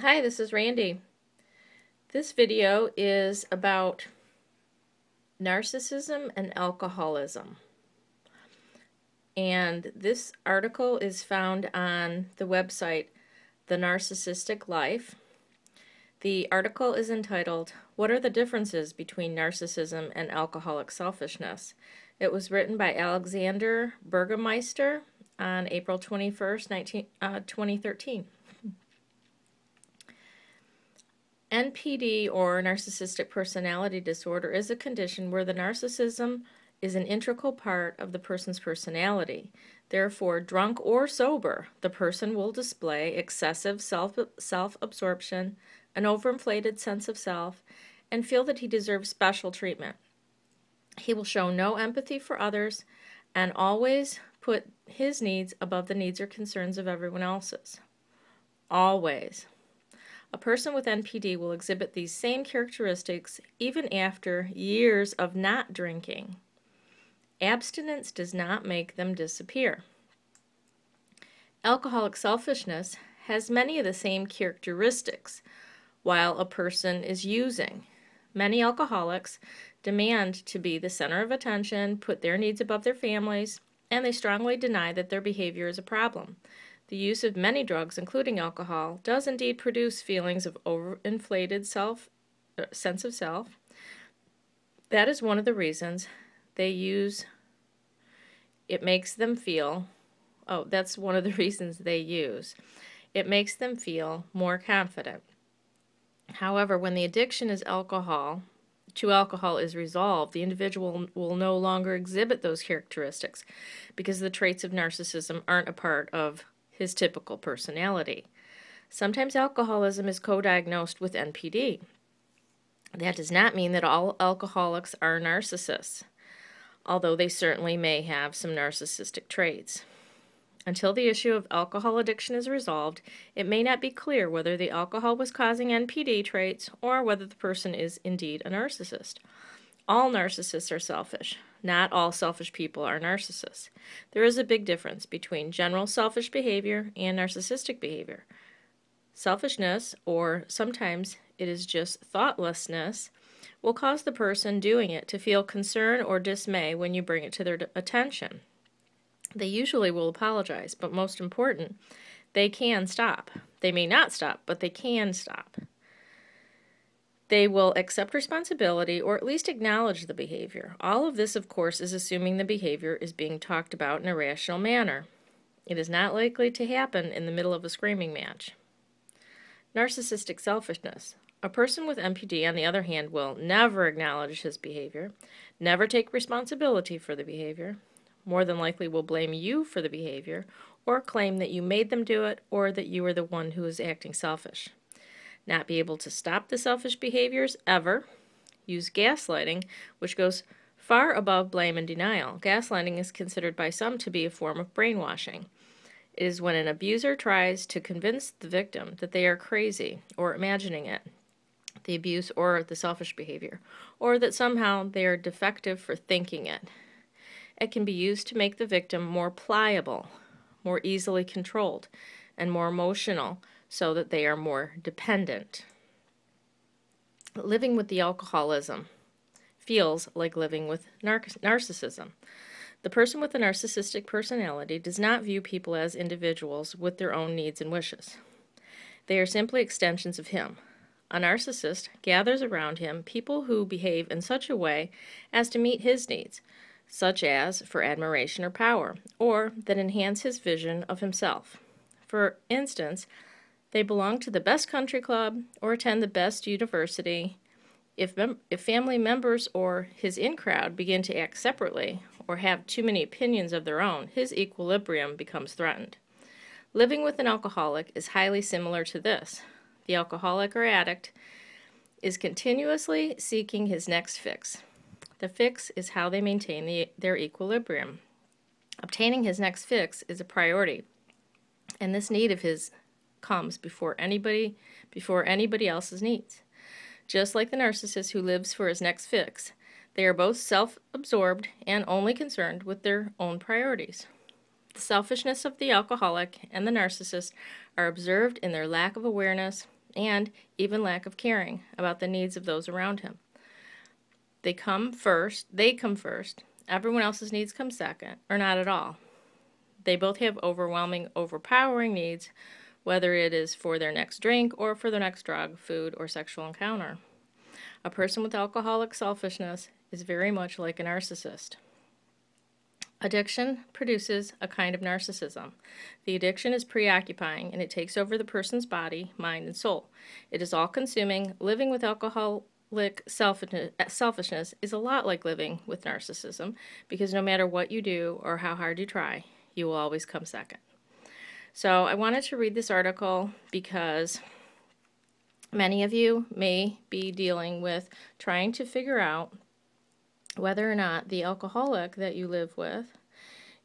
Hi, this is Randy. This video is about narcissism and alcoholism. And this article is found on the website The Narcissistic Life. The article is entitled, "What are the differences between narcissism and alcoholic selfishness?" It was written by Alexander Burgermeister on April 21st, 2013. NPD, or narcissistic personality disorder, is a condition where the narcissism is an integral part of the person's personality. Therefore, drunk or sober, the person will display excessive self-absorption, an overinflated sense of self, and feel that he deserves special treatment. He will show no empathy for others and always put his needs above the needs or concerns of everyone else's. Always. A person with NPD will exhibit these same characteristics even after years of not drinking. Abstinence does not make them disappear. Alcoholic selfishness has many of the same characteristics while a person is using. Many alcoholics demand to be the center of attention, put their needs above their families, and they strongly deny that their behavior is a problem. The use of many drugs, including alcohol, does indeed produce feelings of overinflated sense of self. That is one of the reasons they use. It makes them feel, that's one of the reasons they use. It makes them feel more confident. However, when the addiction to alcohol is resolved, the individual will no longer exhibit those characteristics because the traits of narcissism aren't a part of his typical personality. Sometimes alcoholism is co-diagnosed with NPD. That does not mean that all alcoholics are narcissists, although they certainly may have some narcissistic traits. Until the issue of alcohol addiction is resolved, it may not be clear whether the alcohol was causing NPD traits or whether the person is indeed a narcissist. All narcissists are selfish. Not all selfish people are narcissists. There is a big difference between general selfish behavior and narcissistic behavior. Selfishness, or sometimes it is just thoughtlessness, will cause the person doing it to feel concern or dismay when you bring it to their attention. They usually will apologize, but most important, they can stop. They may not stop, but they can stop. They will accept responsibility or at least acknowledge the behavior. All of this, of course, is assuming the behavior is being talked about in a rational manner. It is not likely to happen in the middle of a screaming match. Narcissistic selfishness. A person with NPD, on the other hand, will never acknowledge his behavior, never take responsibility for the behavior, more than likely will blame you for the behavior, or claim that you made them do it or that you are the one who is acting selfish. Not be able to stop the selfish behaviors ever. Use gaslighting, which goes far above blame and denial. Gaslighting is considered by some to be a form of brainwashing. It is when an abuser tries to convince the victim that they are crazy or imagining it, the abuse or the selfish behavior, or that somehow they are defective for thinking it. It can be used to make the victim more pliable, more easily controlled, and more emotional, so that they are more dependent. Living with the alcoholism feels like living with narcissism. The person with a narcissistic personality does not view people as individuals with their own needs and wishes. They are simply extensions of him. A narcissist gathers around him people who behave in such a way as to meet his needs, such as for admiration or power, or that enhance his vision of himself. For instance, they belong to the best country club or attend the best university. If family members or his in-crowd begin to act separately or have too many opinions of their own, his equilibrium becomes threatened. Living with an alcoholic is highly similar to this. The alcoholic or addict is continuously seeking his next fix. The fix is how they maintain their equilibrium. Obtaining his next fix is a priority, and this need of his comes before anybody else's needs. Just like the narcissist who lives for his next fix, they are both self-absorbed and only concerned with their own priorities. The selfishness of the alcoholic and the narcissist are observed in their lack of awareness and even lack of caring about the needs of those around him. They come first. Everyone else's needs come second, or not at all. They both have overwhelming, overpowering needs, whether it is for their next drink or for their next drug, food, or sexual encounter. A person with alcoholic selfishness is very much like a narcissist. Addiction produces a kind of narcissism. The addiction is preoccupying, and it takes over the person's body, mind, and soul. It is all-consuming. Living with alcoholic selfishness is a lot like living with narcissism, because no matter what you do or how hard you try, you will always come second. So I wanted to read this article because many of you may be dealing with trying to figure out whether or not the alcoholic that you live with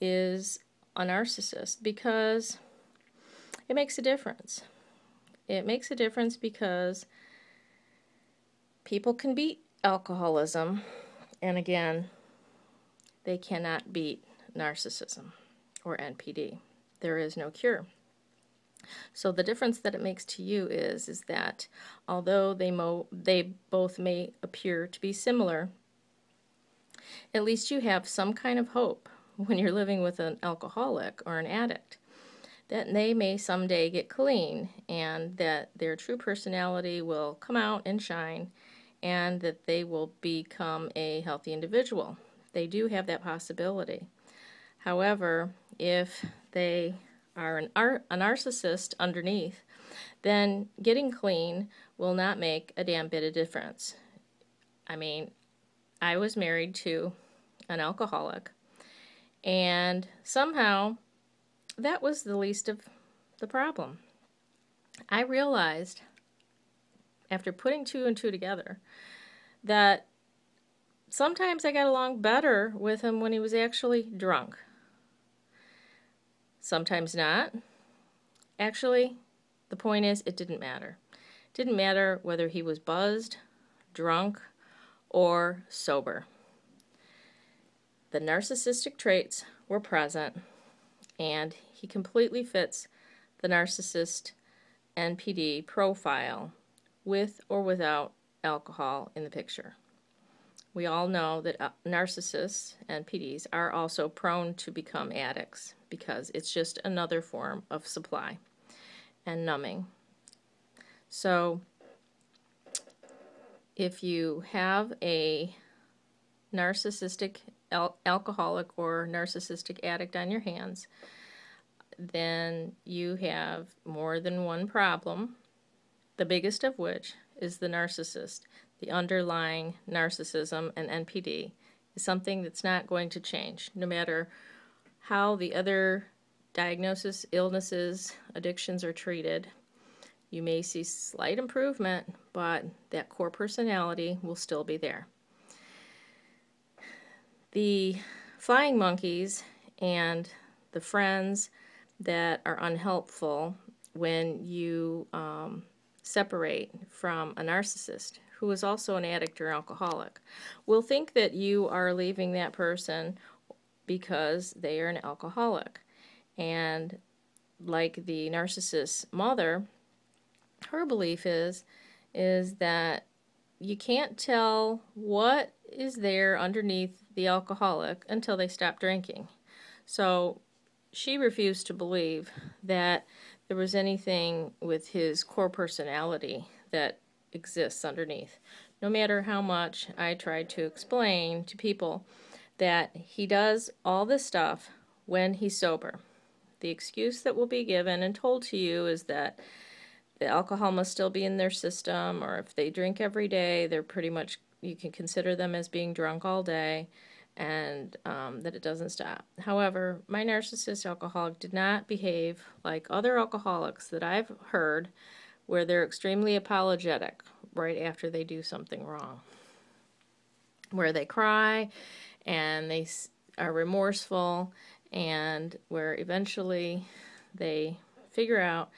is a narcissist, because it makes a difference. It makes a difference because people can beat alcoholism, and again, they cannot beat narcissism or NPD. There is no cure. So the difference that it makes to you is that although they both may appear to be similar, at least you have some kind of hope when you're living with an alcoholic or an addict that they may someday get clean, and that their true personality will come out and shine, and that they will become a healthy individual. They do have that possibility. However, if they are a narcissist underneath, then getting clean will not make a damn bit of difference. I mean, I was married to an alcoholic, and somehow that was the least of the problem. I realized, after putting two and two together, that sometimes I got along better with him when he was actually drunk. Sometimes not. Actually, the point is, it didn't matter. It didn't matter whether he was buzzed, drunk, or sober. The narcissistic traits were present, and he completely fits the narcissist NPD profile with or without alcohol in the picture. We all know that narcissists and NPDs are also prone to become addicts, because it's just another form of supply and numbing. So if you have a narcissistic alcoholic or narcissistic addict on your hands, then you have more than one problem, the biggest of which is the narcissist. The underlying narcissism and NPD is something that's not going to change, no matter how the other diagnoses, illnesses, addictions are treated. You may see slight improvement, but that core personality will still be there. The flying monkeys and the friends that are unhelpful when you separate from a narcissist who is also an addict or alcoholic will think that you are leaving that person because they are an alcoholic. And like the narcissist's mother, her belief is that you can't tell what is there underneath the alcoholic until they stop drinking. So she refused to believe that there was anything with his core personality that exists underneath. No matter how much I tried to explain to people that he does all this stuff when he's sober. The excuse that will be given and told to you is that the alcohol must still be in their system, or if they drink every day, they're pretty much, you can consider them as being drunk all day, and that it doesn't stop. However, my narcissist alcoholic did not behave like other alcoholics that I've heard, where they're extremely apologetic right after they do something wrong, where they cry and they are remorseful, and where eventually they figure out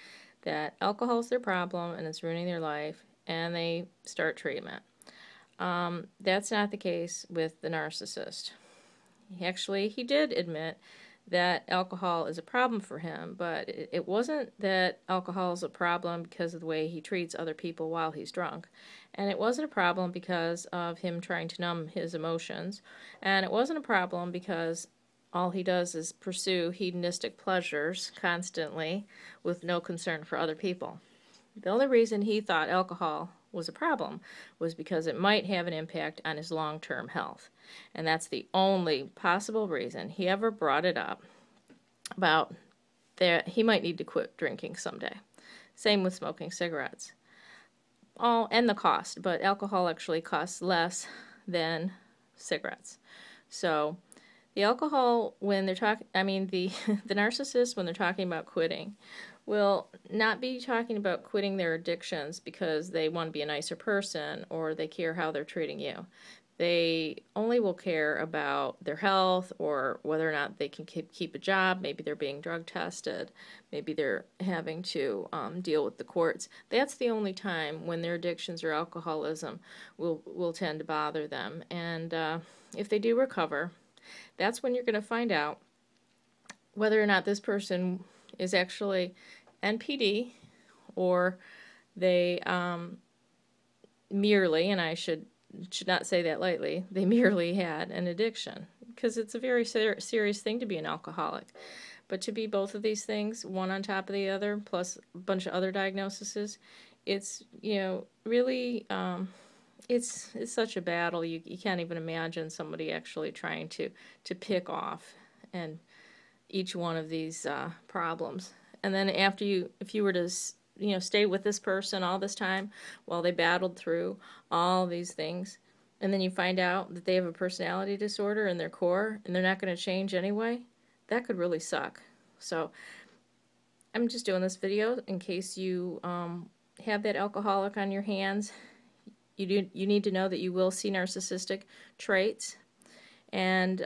that alcohol is their problem and it's ruining their life, and they start treatment. That's not the case with the narcissist. Actually, he did admit that alcohol is a problem for him, but it wasn't that alcohol is a problem because of the way he treats other people while he's drunk. And it wasn't a problem because of him trying to numb his emotions. And it wasn't a problem because all he does is pursue hedonistic pleasures constantly with no concern for other people. The only reason he thought alcohol was a problem was because it might have an impact on his long-term health. And that's the only possible reason he ever brought it up, about that he might need to quit drinking someday. Same with smoking cigarettes. Oh, and the cost, but alcohol actually costs less than cigarettes. So the alcohol, when they're talking, the narcissist, when they're talking about quitting, will not be talking about quitting their addictions because they want to be a nicer person or they care how they're treating you. They only will care about their health or whether or not they can keep a job. Maybe they're being drug tested. Maybe they're having to deal with the courts. That's the only time when their addictions or alcoholism will tend to bother them. And if they do recover, that's when you're going to find out whether or not this person is actually NPD or they merely, and I should not say that lightly, they merely had an addiction, because it's a very serious thing to be an alcoholic. But to be both of these things, one on top of the other, plus a bunch of other diagnoses, it's, really, it's such a battle. You can't even imagine somebody actually trying to pick off and each one of these problems. And then after if you were to stay with this person all this time while they battled through all these things, and then you find out that they have a personality disorder in their core and they're not going to change anyway, that could really suck. So I'm just doing this video in case you have that alcoholic on your hands. You need to know that you will see narcissistic traits, and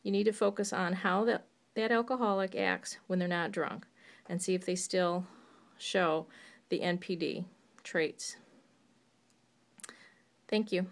you need to focus on how that alcoholic acts when they're not drunk and see if they still show the NPD traits. Thank you.